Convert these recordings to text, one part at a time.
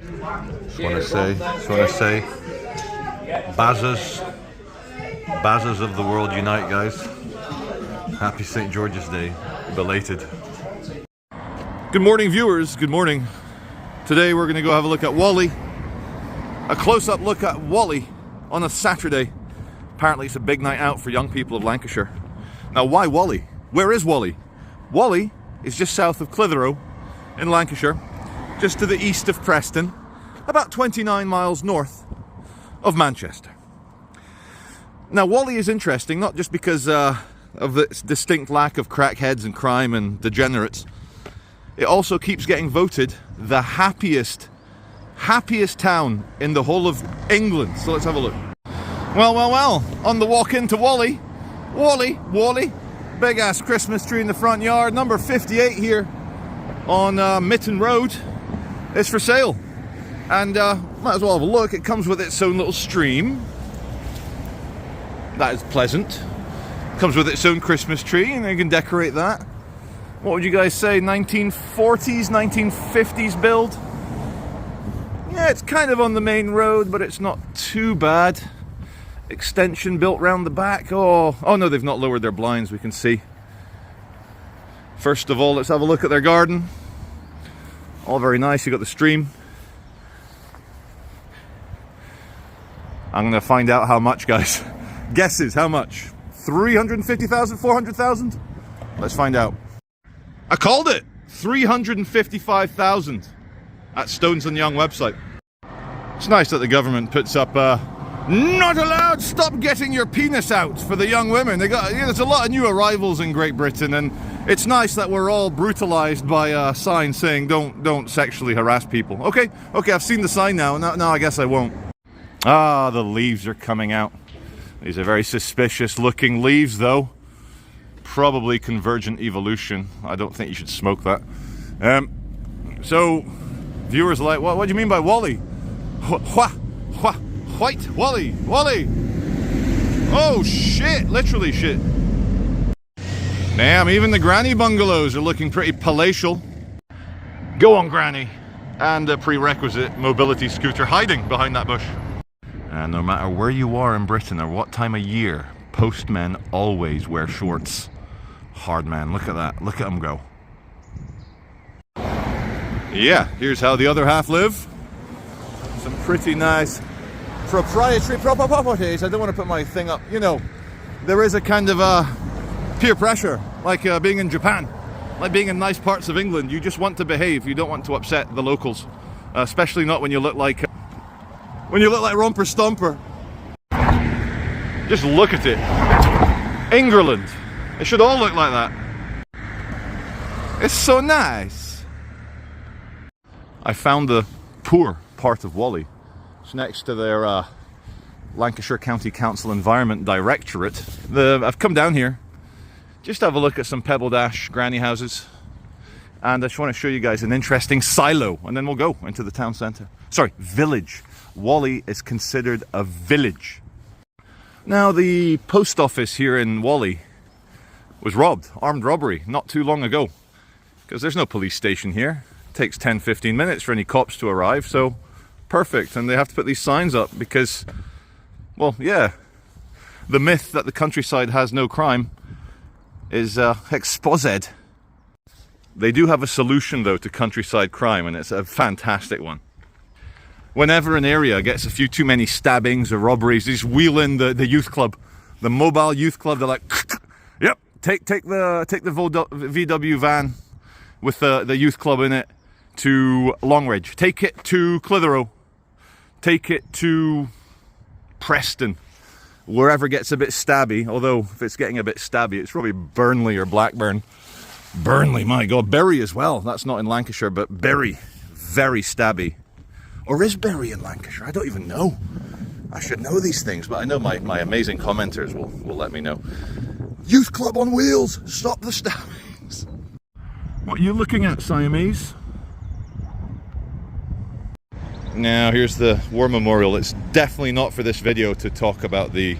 Just want to say, Bazzers of the world unite, guys. Happy St. George's Day, belated. Good morning, viewers, good morning. Today we're going to go have a look at Wally. A close-up look at Wally on a Saturday. Apparently it's a big night out for young people of Lancashire. Now why Wally? Where is Wally? Wally is just south of Clitheroe in Lancashire, just to the east of Preston, about 29 miles north of Manchester. Now Wally is interesting, not just because of its distinct lack of crackheads and crime and degenerates. It also keeps getting voted the happiest town in the whole of England. So let's have a look. Well, on the walk into Wally, big ass Christmas tree in the front yard, number 58 here on Mitten Road. It's for sale, and might as well have a look. It comes with its own little stream. That is pleasant. Comes with its own Christmas tree, and you can decorate that. What would you guys say, 1940s, 1950s build? Yeah, it's kind of on the main road, but it's not too bad. Extension built round the back. Oh no, they've not lowered their blinds, we can see. First of all, let's have a look at their garden. All very nice. You got the stream. I'm going to find out how much, guys. Guesses, how much? 350,000, 400,000? Let's find out. I called it! 355,000 at Stones and Young website. It's nice that the government puts up not allowed, stop getting your penis out for the young women. There's a lot of new arrivals in Great Britain, and it's nice that we're all brutalized by a sign saying don't sexually harass people. Okay, I've seen the sign now. No, I guess I won't. Ah, the leaves are coming out. These are very suspicious looking leaves, though. Probably convergent evolution. I don't think you should smoke that. So, viewers are like, what do you mean by Wally? White Wally! Oh shit, literally shit. Damn, even the granny bungalows are looking pretty palatial. Go on, granny. And a prerequisite mobility scooter hiding behind that bush. And no matter where you are in Britain or what time of year, postmen always wear shorts. Hard man, look at that. Look at them go. Yeah, here's how the other half live. Some pretty nice proprietary properties. I don't want to put my thing up. You know, there is a kind of peer pressure, like being in Japan, like being in nice parts of England. You just want to behave. You don't want to upset the locals, especially not when you look like Romper Stomper. Just look at it. England. It should all look like that. It's so nice. I found the poor part of Wally. It's next to their Lancashire County Council Environment Directorate. I've come down here just to have a look at some Pebble Dash granny houses. And I just want to show you guys an interesting silo, and then we'll go into the town centre. Sorry, village. Wally is considered a village. Now, the post office here in Wally was robbed, armed robbery, not too long ago. Because there's no police station here. It takes 10-15 minutes for any cops to arrive, so perfect. And they have to put these signs up because, well, yeah, the myth that the countryside has no crime is exposed. They do have a solution, though, to countryside crime, and it's a fantastic one. Whenever an area gets a few too many stabbings or robberies, they just wheel in the youth club, the mobile youth club. They're like, yep, take the VW van with the youth club in it to Longridge. Take it to Clitheroe. Take it to Preston. Wherever gets a bit stabby, although if it's getting a bit stabby, it's probably Burnley or Blackburn. Burnley, my God. Bury as well. That's not in Lancashire, but Bury, very stabby. Or is Bury in Lancashire? I don't even know. I should know these things, but I know my amazing commenters will let me know. Youth club on wheels! Stop the stabbings! What are you looking at, Siamese? Now, here's the War Memorial. It's definitely not for this video to talk about the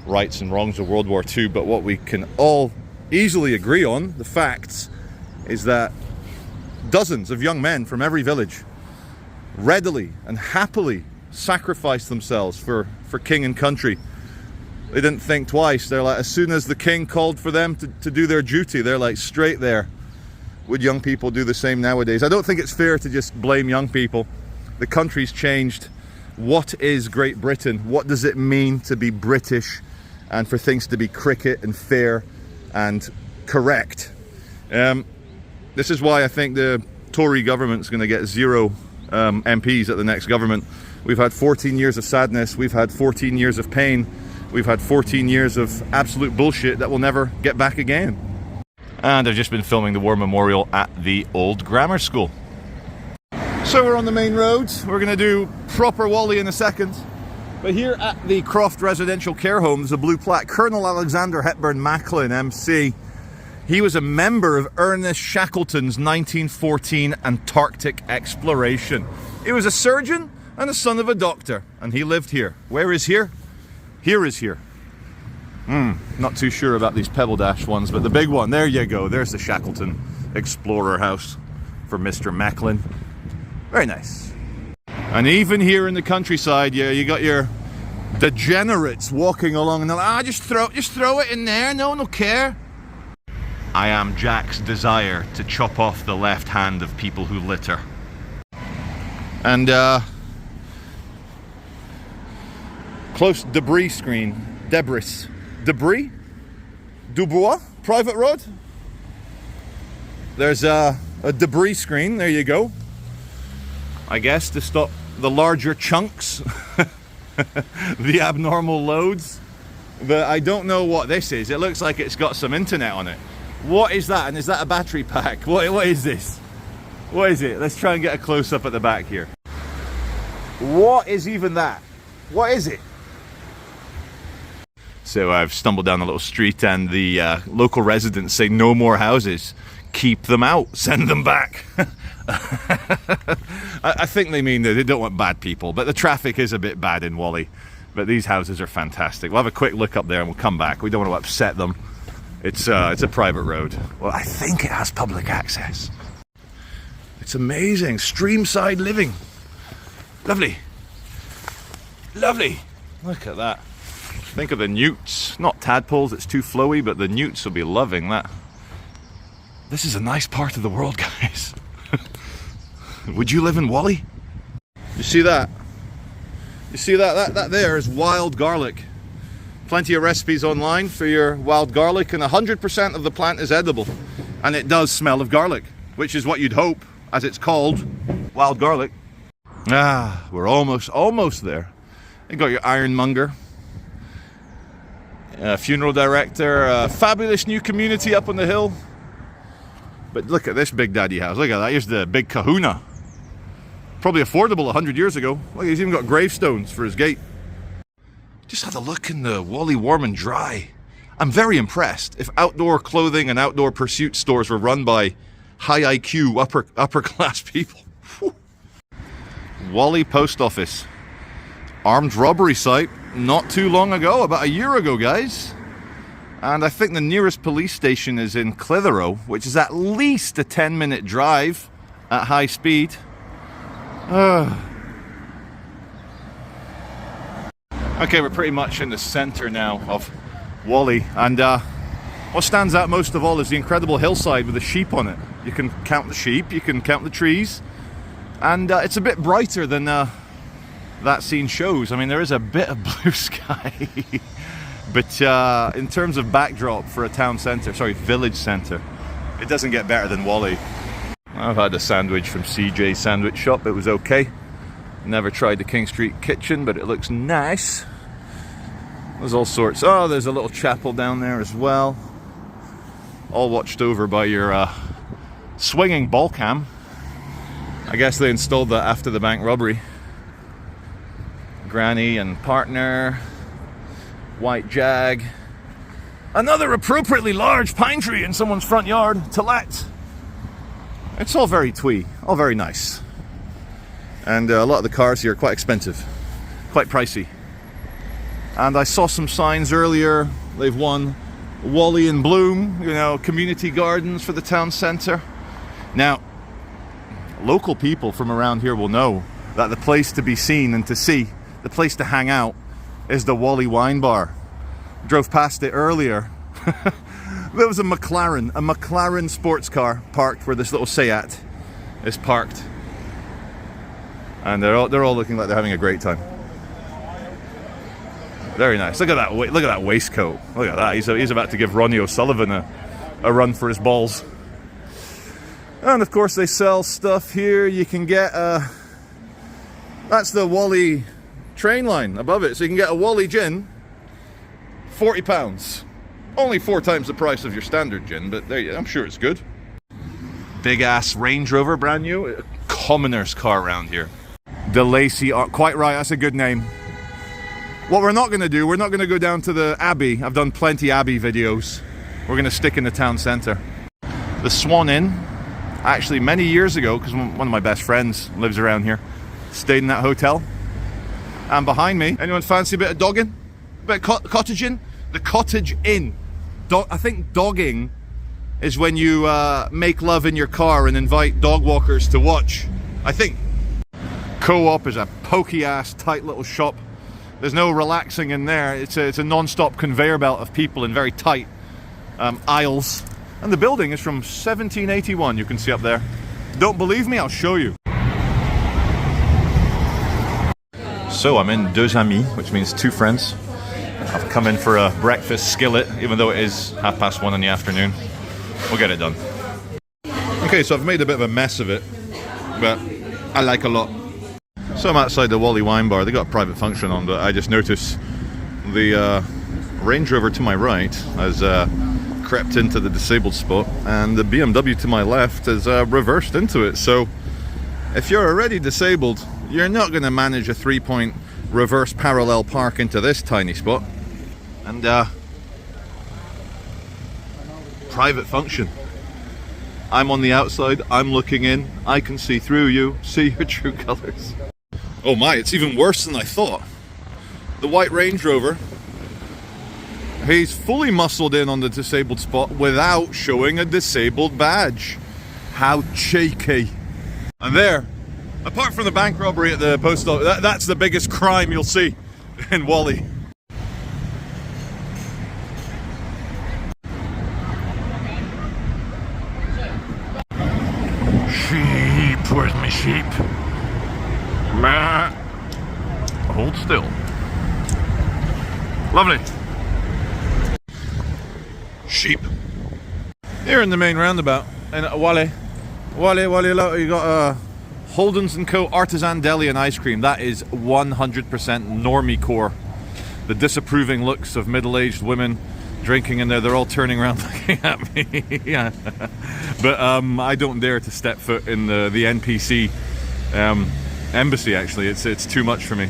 rights and wrongs of World War II, but what we can all easily agree on, the facts, is that dozens of young men from every village readily and happily sacrificed themselves for king and country. They didn't think twice. They're like, as soon as the king called for them to do their duty, they're like straight there. Would young people do the same nowadays? I don't think it's fair to just blame young people. The country's changed. What is Great Britain? What does it mean to be British and for things to be cricket and fair and correct? This is why I think the Tory government's going to get 0 MPs at the next government. We've had 14 years of sadness. We've had 14 years of pain. We've had 14 years of absolute bullshit that will never get back again. And I've just been filming the War Memorial at the old grammar school. So we're on the main road. We're going to do proper Wally in a second. But here at the Croft residential care home, there's a blue plaque. Colonel Alexander Hepburn Macklin, MC. He was a member of Ernest Shackleton's 1914 Antarctic exploration. He was a surgeon and the son of a doctor, and he lived here. Where is here? Here is here. Not too sure about these Pebble Dash ones, but the big one, there you go. There's the Shackleton Explorer House for Mr. Macklin. Very nice. And even here in the countryside, yeah, you got your degenerates walking along and they're like, just throw it in there, no one will care. I am Jack's desire to chop off the left hand of people who litter. And close debris screen. Debris? Dubois? Private road? There's a debris screen, there you go. I guess to stop the larger chunks, the abnormal loads. But I don't know what this is. It looks like it's got some internet on it. What is that? And is that a battery pack? What is this? What is it? Let's try and get a close-up at the back here. What is even that? What is it? So I've stumbled down a little street and the local residents say no more houses. Keep them out. Send them back. I think they mean that they don't want bad people, but the traffic is a bit bad in Wally. But these houses are fantastic. We'll have a quick look up there and we'll come back. We don't want to upset them. It's a private road. Well, I think it has public access. It's amazing. Streamside living. Lovely. Lovely. Look at that. Think of the newts. Not tadpoles, it's too flowy, but the newts will be loving that. This is a nice part of the world, guys. Would you live in Wally? You see that? You see that? That there is wild garlic. Plenty of recipes online for your wild garlic, and 100% of the plant is edible. And it does smell of garlic, which is what you'd hope, as it's called wild garlic. Ah, we're almost there. You got your ironmonger. Funeral director, fabulous new community up on the hill. But look at this big daddy house. Look at that. Here's the big kahuna. Probably affordable 100 years ago. Look, he's even got gravestones for his gate. Just had a look in the Wally Warm and Dry. I'm very impressed. If outdoor clothing and outdoor pursuit stores were run by high IQ, upper class people. Whew. Wally Post Office. Armed robbery site. Not too long ago, about a year ago, guys. And I think the nearest police station is in Clitheroe, which is at least a 10-minute drive at high speed. Okay, we're pretty much in the center now of Wally, and what stands out most of all is the incredible hillside with the sheep on it. You can count the sheep, you can count the trees, and it's a bit brighter than that scene shows. I mean, there is a bit of blue sky. But in terms of backdrop for a town centre, sorry, village centre, it doesn't get better than Wally. I've had a sandwich from CJ's Sandwich Shop. It was okay. Never tried the King Street kitchen, but it looks nice. There's all sorts. Oh, there's a little chapel down there as well. All watched over by your swinging ball cam. I guess they installed that after the bank robbery. Granny and partner. White Jag. Another appropriately large pine tree in someone's front yard to let. It's all very twee, all very nice. And a lot of the cars here are quite expensive, quite pricey. And I saw some signs earlier. They've won Wally in Bloom, you know, community gardens for the town centre. Now, local people from around here will know that the place to be seen and to see, the place to hang out, is the Wally wine bar. Drove past it earlier. There was a McLaren sports car parked where this little Seat is parked, and they're all looking like they're having a great time. Very nice. Look at that. Look at that waistcoat. Look at that. He's about to give Ronnie O'Sullivan a run for his balls. And of course, they sell stuff here. You can get that's the Wally train line above it, so you can get a Wally gin, £40. Only 4 times the price of your standard gin, but there, I'm sure it's good. Big ass Range Rover, brand new. A commoner's car around here. De Lacy, quite right. That's a good name. What we're not going to do, we're not going to go down to the Abbey. I've done plenty Abbey videos. We're going to stick in the town centre. The Swan Inn, actually many years ago, because one of my best friends lives around here, stayed in that hotel. And behind me, anyone fancy a bit of dogging? A bit of cottaging? The Cottage Inn. I think dogging is when you make love in your car and invite dog walkers to watch. I think. Co-op is a pokey ass tight little shop. There's no relaxing in there. It's a non-stop conveyor belt of people in very tight aisles. And the building is from 1781, you can see up there. Don't believe me? I'll show you. So I'm in Deux Amis, which means 2 friends. I've come in for a breakfast skillet, even though it is 1:30 in the afternoon. We'll get it done. Okay, so I've made a bit of a mess of it, but I like a lot. So I'm outside the Wally wine bar. They got a private function on, but I just noticed the Range Rover to my right has crept into the disabled spot, and the BMW to my left has reversed into it. So if you're already disabled, you're not going to manage a 3-point reverse parallel park into this tiny spot. And private function. I'm on the outside, I'm looking in, I can see through you, see your true colours. Oh my, it's even worse than I thought. The white Range Rover, he's fully muscled in on the disabled spot without showing a disabled badge. How cheeky. And there, apart from the bank robbery at the post office, that's the biggest crime you'll see in Wally. Sheep, where's my sheep? Hold still. Lovely. Sheep. Here in the main roundabout in Wally, you got Holden's & Co. Artisan Deli and Ice Cream. That is 100% normie core. The disapproving looks of middle-aged women drinking in there, they're all turning around looking at me. Yeah. But I don't dare to step foot in the NPC embassy, actually. It's too much for me.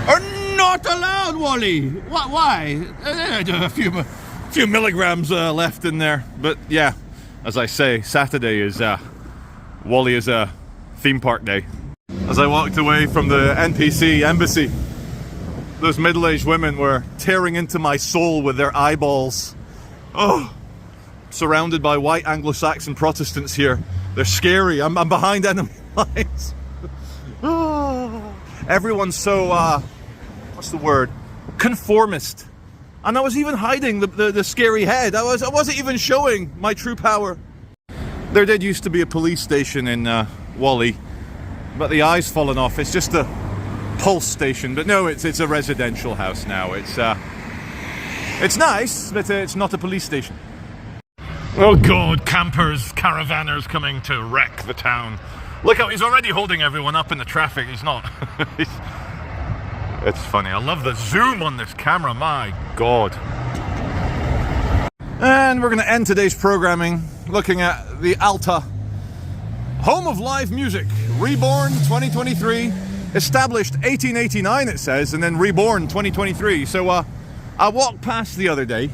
Are not allowed, Wally. Why? A few milligrams left in there. But yeah, as I say, Saturday is Wally is a theme park day. As I walked away from the NPC embassy, those middle-aged women were tearing into my soul with their eyeballs. Oh, surrounded by white Anglo-Saxon Protestants here. They're scary. I'm behind enemy lines. Oh, everyone's so, what's the word? Conformist. And I was even hiding the scary head. I wasn't even showing my true power. There did used to be a police station in Wally, but the eye's fallen off. It's just a pulse station, but no, it's a residential house now. It's nice, but it's not a police station. Oh god, campers, caravanners coming to wreck the town. Look how he's already holding everyone up in the traffic. He's not. It's funny. I love the zoom on this camera, my god. And we're going to end today's programming looking at the Alta, home of live music, reborn 2023, established 1889 it says, and then reborn 2023. So I walked past the other day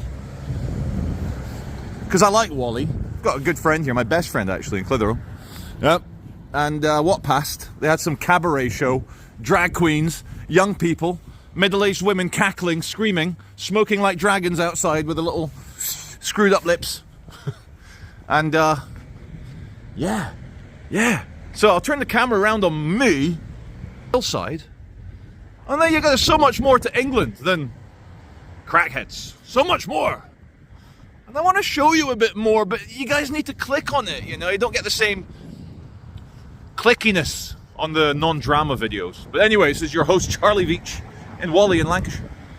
because I like Wally. Got a good friend here, my best friend actually, in Clitheroe. Yep. And walked past. They had some cabaret show, drag queens, young people, middle-aged women cackling, screaming, smoking like dragons outside with the little screwed up lips. And yeah. So I'll turn the camera around on me, hillside, and then you got so much more to England than crackheads. So much more. And I want to show you a bit more, but you guys need to click on it, you know? You don't get the same clickiness on the non-drama videos. But anyway, this is your host, Charlie Veitch, in Wally in Lancashire.